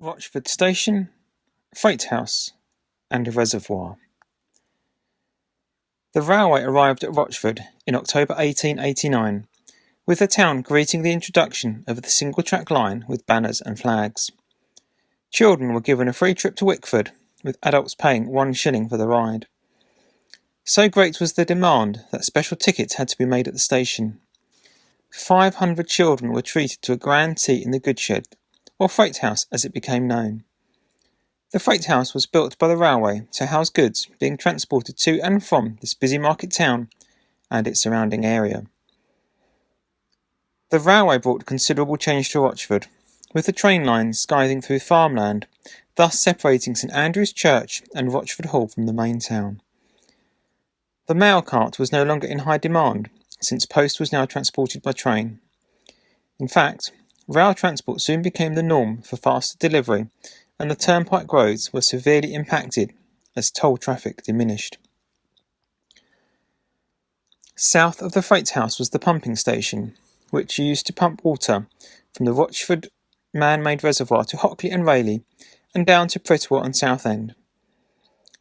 Rochford Station, Freight House and Reservoir. The railway arrived at Rochford in October 1889, with the town greeting the introduction of the single-track line with banners and flags. Children were given a free trip to Wickford, with adults paying 1 shilling for the ride. So great was the demand that special tickets had to be made at the station. 500 children were treated to a grand tea in the goods shed, or Freight House as it became known. The Freight House was built by the railway to house goods being transported to and from this busy market town and its surrounding area. The railway brought considerable change to Rochford, with the train lines guiding through farmland, thus separating St Andrew's Church and Rochford Hall from the main town. The mail cart was no longer in high demand, since post was now transported by train. In fact, rail transport soon became the norm for faster delivery, and the turnpike roads were severely impacted as toll traffic diminished. South of the Freight House was the pumping station, which used to pump water from the Rochford man-made reservoir to Hockley and Rayleigh, and down to Pritwell and Southend.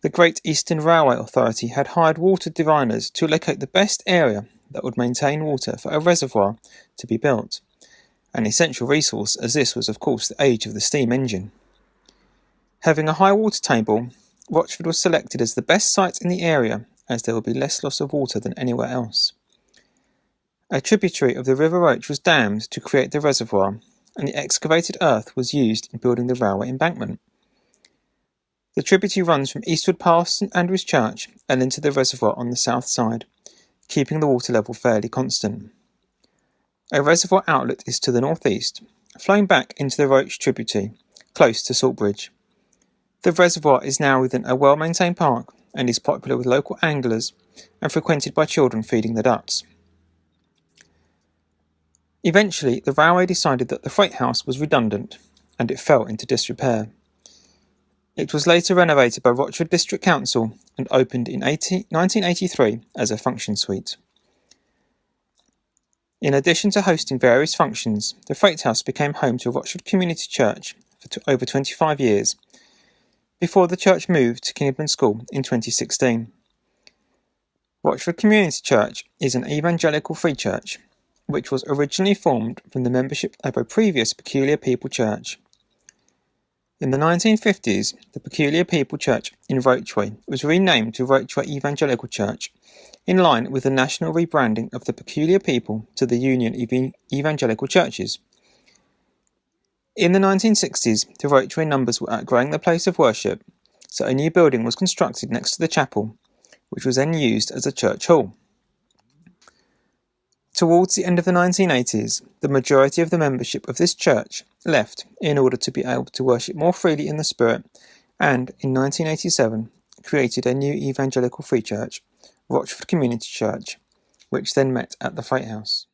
The Great Eastern Railway Authority had hired water diviners to locate the best area that would maintain water for a reservoir to be built, an essential resource as this was of course the age of the steam engine. Having a high water table, Rochford was selected as the best site in the area as there would be less loss of water than anywhere else. A tributary of the River Roch was dammed to create the reservoir, and the excavated earth was used in building the railway embankment. The tributary runs from eastward past St Andrew's Church and into the reservoir on the south side, keeping the water level fairly constant. A reservoir outlet is to the northeast, flowing back into the Roch tributary, close to Saltbridge. The reservoir is now within a well-maintained park and is popular with local anglers and frequented by children feeding the ducks. Eventually, the railway decided that the Freight House was redundant, and it fell into disrepair. It was later renovated by Rochford District Council and opened in 1983 as a function suite. In addition to hosting various functions, the Freight House became home to Rochford Community Church for over 25 years, before the church moved to Kingdom School in 2016. Rochford Community Church is an evangelical free church, which was originally formed from the membership of a previous Peculiar People Church. In the 1950s, the Peculiar People Church in Rochway was renamed to Rochway Evangelical Church, in line with the national rebranding of the Peculiar People to the Union of Evangelical Churches. In the 1960s, the Rochway numbers were outgrowing the place of worship, so a new building was constructed next to the chapel, which was then used as a church hall. Towards the end of the 1980s, the majority of the membership of this church left in order to be able to worship more freely in the Spirit, and in 1987 created a new evangelical free church, Rochford Community Church, which then met at the Freight House.